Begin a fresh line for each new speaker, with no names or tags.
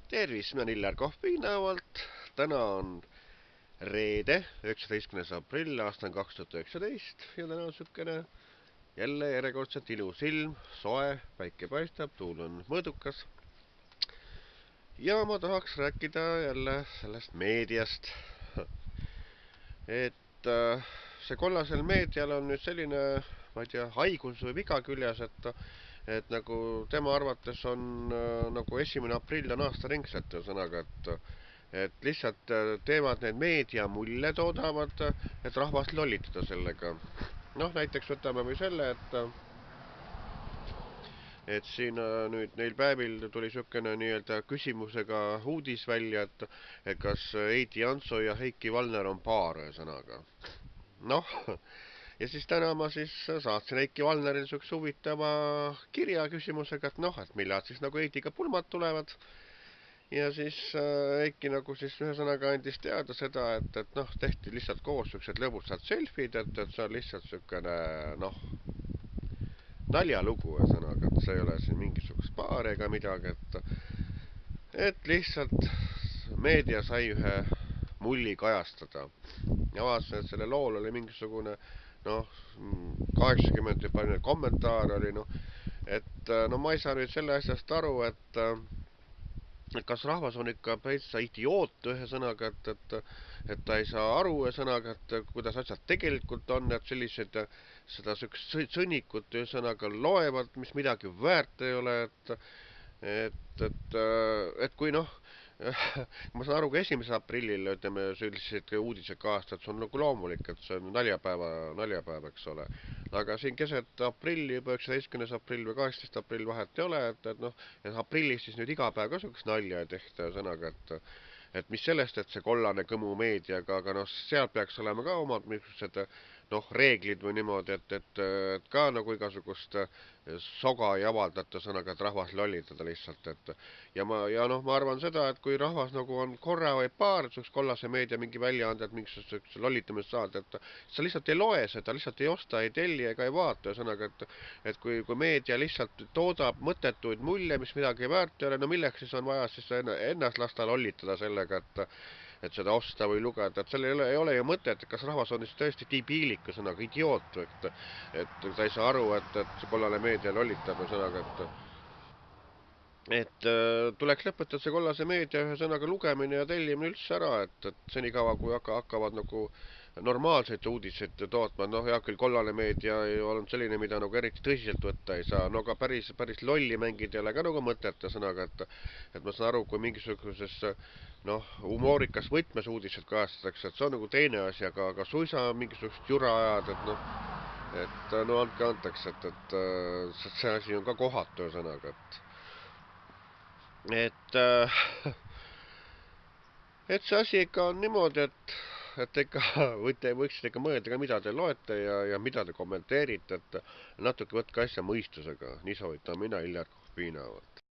Tervis, mina olen Illar Kohvinavalt. Täna on reede, 19. aprill, aasta on 2019 ja täna on sükene jälle järjekordselt ilus ilm, soe, päike paistab, tuul on mõõdukas. Ja ma tahaks rääkida jälle sellest meediast. Et see kollasel meedial on nüüd selline, ma ei tea, haigus või viga küljes, et nagu tema arvates on nagu 1. aprill on aastaringselt, ühesõnaga, et lihtsalt teevad need meedia mulje, toodavad, et rahvast lollitada sellega. Noh, näiteks võtame või selle, et siin nüüd neil päevil tuli sükene nii-öelda küsimusega uudis välja, et kas Heidi Janso ja Heiki Valner on paar, ühesõnaga. Noh, ja siis täna ma siis saatsin Heiki Valnerile sükse huvitava kirja küsimusega, et noh, et millal siis nagu Heidiga pulmad tulevad. Ja siis Heiki nagu siis ühesõnaga andis teada seda, et noh, tehti lihtsalt koos süksed lõbusad selfid, et see on lihtsalt sükene, noh, naljalugu, ühesõnaga, et see ei ole siin mingisugust paari ega midagi, et lihtsalt meedia sai ühe mulli kajastada. Ja vaatasin, et selle lool oli mingisugune, noh, 80 juba kommentaar oli, noh, et no ma ei saa nüüd selle asjast aru, et kas rahvas on ikka täitsa idioot, ühesõnaga, et ta ei saa aru, ühesõnaga, et kuidas asjad tegelikult on, et sellised seda sõnikut ühesõnaga loevad, mis midagi väärt ei ole, et kui noh, ma saan aru, kui 1. aprillil, ütleme, sellised uudised kaastada, see on nagu loomulik, et see on naljapäev, eks ole. Aga siin keset aprilli, juba 19. aprill või 18. aprill vahet ei ole, et noh, et aprillis siis nüüd iga päev ka sihukest nalja ei tehta, ühesõnaga, et mis sellest, et see kollane kõmu meediaga, aga noh, seal peaks olema ka omad mingisugused noh, reeglid või niimoodi, et ka nagu igasugust soga ei avaldata, sõnaga, et rahvas lollitada lihtsalt, ja noh, ma arvan seda, et kui rahvas nagu on korra või paar sihukest kollase meedia mingi väljaanded, mingisugust lollitamist saada, et sa lihtsalt ei loe seda, lihtsalt ei osta, ei telli ega ei vaata, sõnaga, et kui meedia lihtsalt toodab mõttetuid mulje, mis midagi väärt ei ole, no milleks siis on vaja siis ennast lasta lollitada sellega, et seda osta või lugeda, et sellel ei ole ju mõtet, et kas rahvas on siis tõesti debiilik, sõnaga idioot, et ta ei saa aru, et see kollane meedia lollitab, sõnaga, et tuleks lõpetada see kollase meedia ühesõnaga lugemine ja tellimine üldse ära, et senikaua kui hakkavad nagu normaalseid uudiseid tootma, noh hea küll, kollane meedia ei olnud selline, mida nagu eriti tõsiselt võtta ei saa, no aga päris lolli mängida ei ole ka nagu mõtet, sõnaga, et ma saan aru, kui mingisuguses noh, humoorikas võtmes uudised kajastatakse, et see on nagu teine asi, aga suisa mingisugust jura ajad, et noh, et no andke andeks, et see asi on ka kohatu, sõnaga, et et see asi ikka on niimoodi, et ikka võiksite ikka mõelda ka, mida te loete ja mida te kommenteerite, et natuke võtke asja mõistusega, nii soovitan mina, Illar Kohvinavalt.